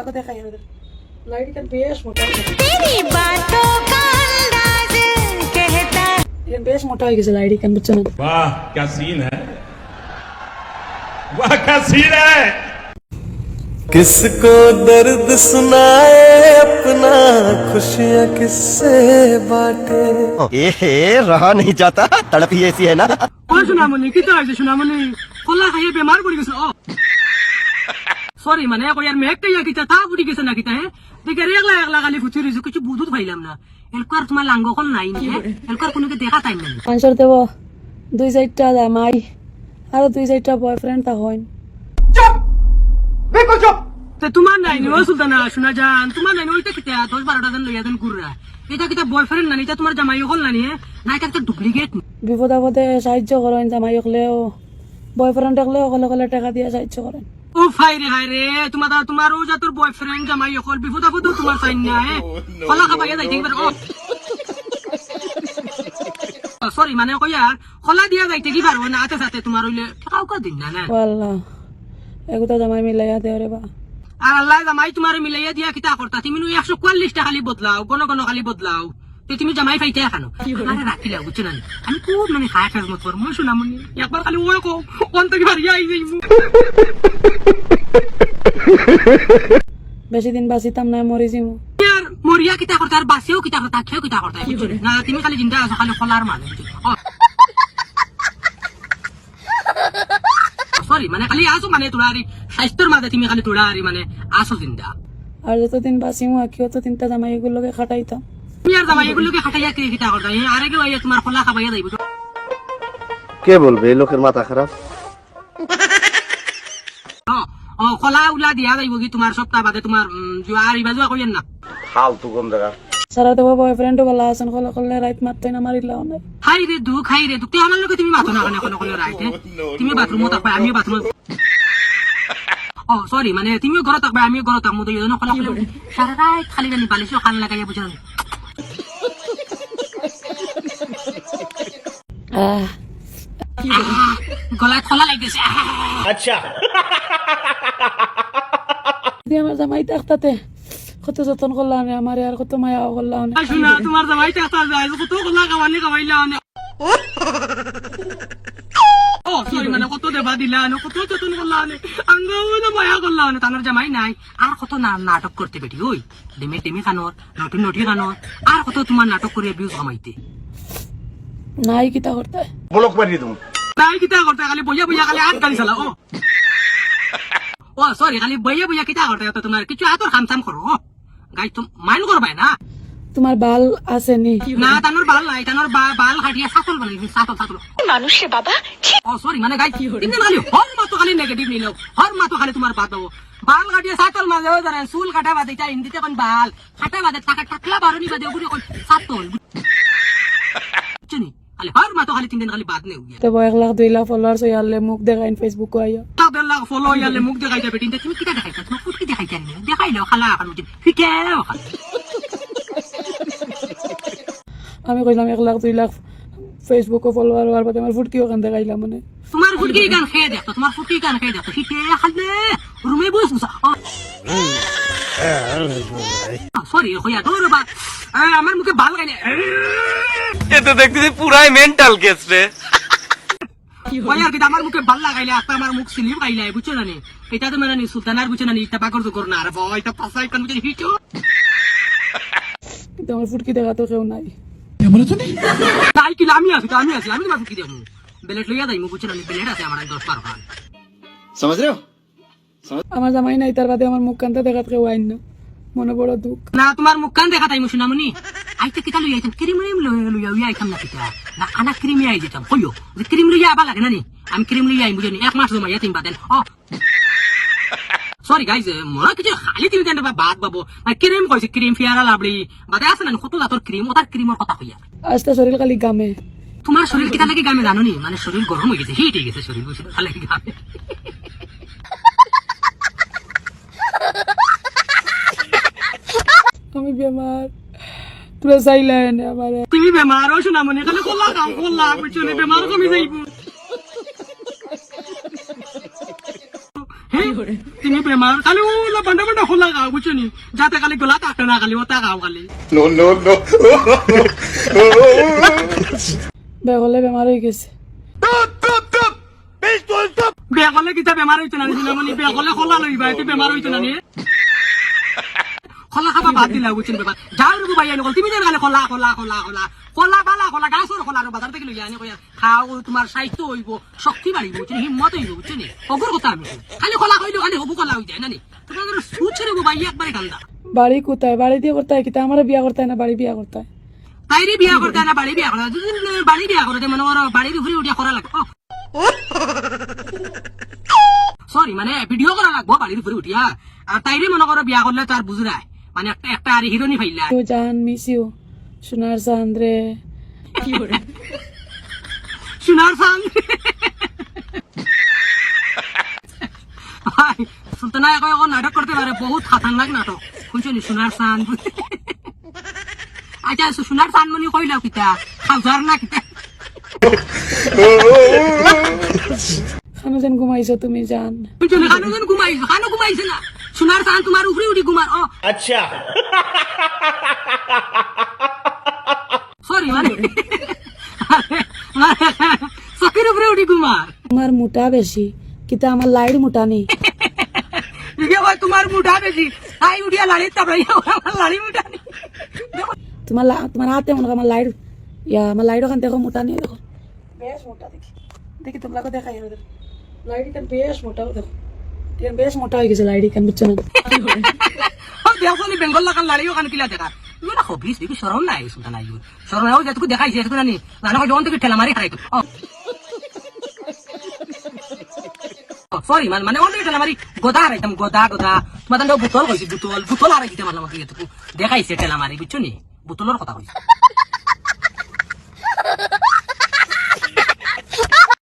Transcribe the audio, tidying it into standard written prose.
को देखाई हमें लाइट का बेस मोटा तेरी बातों का अंदाज कहता ये बेस मोटा है किसी लाइट का बच्चा ना वाह क्या सीन है, वाह क्या सीन है। किसको दर्द सुनाए अपना, खुशियाँ किससे बांटे। रहा नहीं जाता, तड़प ही ऐसी है ना। ओ सुनामनी कितना है सुनामनी कोला खाइए बीमार पड़ गई ओ सॉरी माने को यार मैं क्या किता था बुड़ी किसे ना किता है देखे रेगला एकला खाली फुची रिजु कुछ बुदुत फाइलाम ना एलकर तुम्हार लांगो कोन নাই নি এলकर কোনো কে দেখা তাই না আনসার দেব দুই সাইডটা জামাই আর দুই সাইডটা বয়ফ্রেন্ড তা হইন চুপ বিলকুল চুপ তে তোমার নাই নি ও সুলতানা শোনা জান তোমার নাই ওইটা কিতা 10 12টা দিন লইয়া দেন কুররা এটা কিতা বয়ফ্রেন্ড না এটা তোমার জামাই হল না নি না এটা একটা ডুপ্লিকেট বিপদ আপদে সাহায্য করেন জামাই হলেও বয়ফ্রেন্ড হলেও কলে কলে টাকা দিয়ে সাহায্য করেন ও হাই রে তোমার ও যা তোর বয়ফ্রেন্ড জামাই হল বিপদ আপদ তোমার চাই না কলা খাবাইয়া যাইতে পারে ও সরি মানে কইয়া কলা দিয়া যাইতে কি পারবো না আতে সাথে তোমার হইলে টাকাও কা দিন না না আল্লাহ এগুতা জামাই মিলাইয়া দে রে বা আর আল্লাহ জামাই তোমারে মিলাইয়া দিয়া কিতা করতা তুমি 140 টাকা খালি বদলাও কোন খালি বদলাও তে তুমি জামাই পাইতে এখানো আরে রাখিলা বুঝছ না আমি খুব মানে খায় খায় মত কর মই শুনামনি একবার খালি ওই কো কোন থেকে বাড়ি আই যাইমু বেশি দিন বাঁচিতাম না মরি যাইমু यार মরিয়া কিতা করতা আর বাসিও কিতা করতা খেও কিতা করতা বুঝছ না তুমি খালি জিন্দা আছো খালি খলার মানে সরি মানে খালি আসো মানে তোলারি স্বাস্থ্যের মাঝে তুমি খালি তোলারি মানে আসো জিন্দা আর যতদিন বাঁচিমু আখিও তো তিনটা জামাই এগুলোকে খাটাইতাম তুমি আর জামাই এগুলোকে খাটাইয়া কে কিতা করতা আরে কেউ আইয়া তোমার খোলা খাবাইয়া যাইব কে বলবে এই লোকের মাথা খারাপ। ও খোলা উলা দিয়া যাইব কি তোমার সপ্তাহ বাদে তোমার জুয়ার ইবাজুয়া কইেন না ফালতু কম জায়গা সারা তো বয়ফ্রেন্ড বলা আছেন খোলা খোলা রাইত মারতে না মারিলাও না হাই রে দুঃখ তুই আমার লোকে তুমি মাথো না কেন খোলা খোলা রাইতে তুমি বাথরুমে থাকবা আমিও বাথরুমে ও সরি মানে তুমিও ঘরে থাকবা আমিও ঘরে থাকবো তো এই জন্য খোলা খোলা সারা রাত খালি খালি বালিশও খান লাগাইয়া বুঝান গলায় খোলা লাগতেছে अच्छा আমার জামাই থাকতে কত যতন করলাম আমার আর কত মায়া করলাম শোনা তোমার জামাই থাকতে যায় কত খোলা খাওয়ানি খাওয়াইলাম ও সরি মানে কত দেবা দিলা কত যতন করলাম আঙ্গাও মায়া করলাম তার জামাই নাই আর কত নাটক করতে বেটি ওই ডিমে টিমে খানোর নটি নটি খানোর আর কত তোমার নাটক করে ভিউজ কামাইতে নাই কিতা করতে ব্লক মারিয়ে দেবো। নাই কিতা করতে খালি বইয়া বইয়া খালি আট গাড়ি চালাও ও সরি খালি বইয়া বইয়া কিতা করতে তোমার কিছু আতর খামসাম করো গাই তো মাইন্ড করবাই না তোমার বাল আছে নি না তানোর বাল নাই তানোর বাল কাটিয়া সাতল বানাইছি সাতল মানুষ রে বাবা ও সরি মানে গাই তিনদিন খালি হর মাতো খালি নেগেটিভ নিলো হর মাতো খালি তোমার বাদ দাও বাল কাটিয়া সাতল মাঝে ধরে চুল কাটা বাদে এটা হিন্দিতে কোন বাল কাটা বাদে টাকলা বারুনি বাদে ওগুলো কোন সাতল চুনি খালি হর মাতো খালি তিনদিন খালি বাদ নেও তো 1 লাখ 2 লাখ ফলোয়ার্স হইয়ালে মুখ দেখাইন ফেসবুক কো আইয়া 1 লাখ ফলো হইয়ালে মুখ দেখাইতে বেটিন তুমি কিটা দেখাইতা তুমি ফুটকি দেখাইতা নি দেখাইলো খালা এখন ফিকেও আমি কইলাম 1 লাখ 2 লাখ ফেসবুক ফলোয়ার হওয়ার পরে আমার ফুটকি ওখান দেখাইলাম মানে তোমার ফুটকি গান খেয়ে দেখো তোমার ফুটকি গান খেয়ে দেখো ফিকে খালে রুমে বসুসা সরি হইয়া তোর বা আমার মুখে বাল গাইনে এ তো দেখতেছি পুরাই মেন্টাল কেস রে। ওয়ার কি আমার মুখে বাল লাগাইলে আস্তে আমার মুখ সিলিম গাইলে বুঝছো না নি এটা তো মানে সুলতানার বুঝছো না নি এটা পাগল তো কর না আর ভাই এটা পাসাই কান বুঝি হিটো কিন্তু আমার ফুটকি দেখা তো কেউ নাই তাই কি আমি আছি আমি তোমার ফুটকি দেবো বেলেট লইয়া যাই মু বুঝছো না নি বেলেট আছে আমার 10 12 খান समझ रहे हो? আমার জামাই নাই তার বাদে আমার মুখ কানতে দেখাত কেউ আইন না মনে বড় দুঃখ না তোমার মুখ কান দেখা তাই মু শুনামনি আইতে কিতা লইয়া আইতাম ক্রিম লইয়া আইতাম না কিতা না আনা ক্রিম আই যেতাম কইও যে ক্রিম লইয়া আবা লাগে না নি আমি ক্রিম লইয়া আই বুঝনি এক মাস জমা ইয়াতিম বাদেন ও সরি গাইজ মনে কিছু খালি তুমি জানবা বাদ বাবু ক্রিম কইছে ক্রিম ফিয়ারা লাবড়ি বাদে আছে না কত জাতর ক্রিম ওটার ক্রিমের কথা কইয়া আস্তে শরীর খালি গামে তোমার শরীর কিতা লাগে গামে জানো নি মানে শরীর গরম হয়ে গেছে হিট হয়ে গেছে শরীর বুঝছো খালি গামে আমি বেমার তোরা চাইলেন আমার তুমি বেমার ও শোনা মনে খালি খোলা কাম খোলা বুঝছো বেমার কমে যাইব হ্যাঁ তুমি বেমার খালি ওলা বান্ডা বান্ডা খোলা গাও বুঝছো নি যাতে খালি গোলা কাটে না খালি ওটা গাও খালি বেগলে বেমার হয়ে গেছে বিয়া করলে কিতা বেমার হইতো না মানে বিয়া করলে খোলা লইবা এতে বেমার হইতো না নিয়ে খোলা খাবা বাদ দিলা বুঝছেন বেমার যাও রে ভাই আনকল তুমি জান খোলা খোলা খোলা খোলা খোলা বালা খোলা গাছর খোলা বাজার থেকে লই আনি কইয়া খাও তোমার স্বাস্থ্য হইব শক্তি বাড়িব বুঝছেন হিম্মত হইব বুঝছেন অগর কথা আমি খালি খোলা কইলো খালি হবু খোলা হই যায় না নি তোমাদের সুচ রে ভাই একবারে গান্দা বাড়ি কোথায় বাড়ি দিয়ে করতে হয় কিতা আমার বিয়া করতে হয় না বাড়ি বিয়া করতে হয় তাইরে বিয়া করতে না বাড়ি বিয়া করতে যদি বাড়ি বিয়া করতে মনে করো বাড়ির উপরে উঠিয়া করা লাগে সরি মানে ভিডিও করা লাগবো বাড়ির উপরে উঠিয়া আর তাইরে মনে করো বিয়া করলে তার বুঝরায় মানে একটা আর হিরোনি ফাইলা তো জান মিস ইউ সোনার চাঁদ রে সোনার চাঁদ ভাই সুলতানা এখন নাটক করতে পারে বহুত খাতারনাক নাটক শুনছো নি সোনার চাঁদ আচ্ছা সোনার চাঁদ মনি কইলাও কিতা খাওয়ার না কিতা খানো যেন ঘুমাইছো তুমি জান শুনছো নি খানো যেন ঘুমাইছো খানো ঘুমাইছে না সোনার চাঁদ তোমার উপরে উঠি ঘুমার अच्छा সরি মানে চকির উপরে উঠি ঘুমার তোমার মোটা বেশি কিতা আমার লাইট মোটা নেই দিকে ভাই তোমার মুঠা বেশি তাই উঠিয়া লাড়ি তারপরে আমার লাড়ি মুঠা নেই তোমার হাতে মনে করো আমার লাইট আমার লাইট ওখান দেখো মোটা নেই দেখো বেশ মোটা দেখি দেখি তোমরা দেখাই লাইট এখান বেশ মোটা দেখো এখান বেশ মোটা হয়ে গেছে লাইট এখান বুঝছো না দেখো নি বেঙ্গল লাগান লাড়ি ওখানে কিলা দেখা মানে হবিস দেখি সরম নাই সুলতান নাই সরম নাই যেটুকু দেখাইছে এতটুকু জানি জানো যখন থেকে ঠেলা মারি খাই সরি মানে অন্য ঠেলা মারি গোদা হারাইতাম গোদা গোদা তোমার বোতল কইছি বোতল বোতল হারাই দিতে মারলাম এতটুকু দেখাইছে ঠেলা মারি বুঝছো নি বোতলের কথা কইছি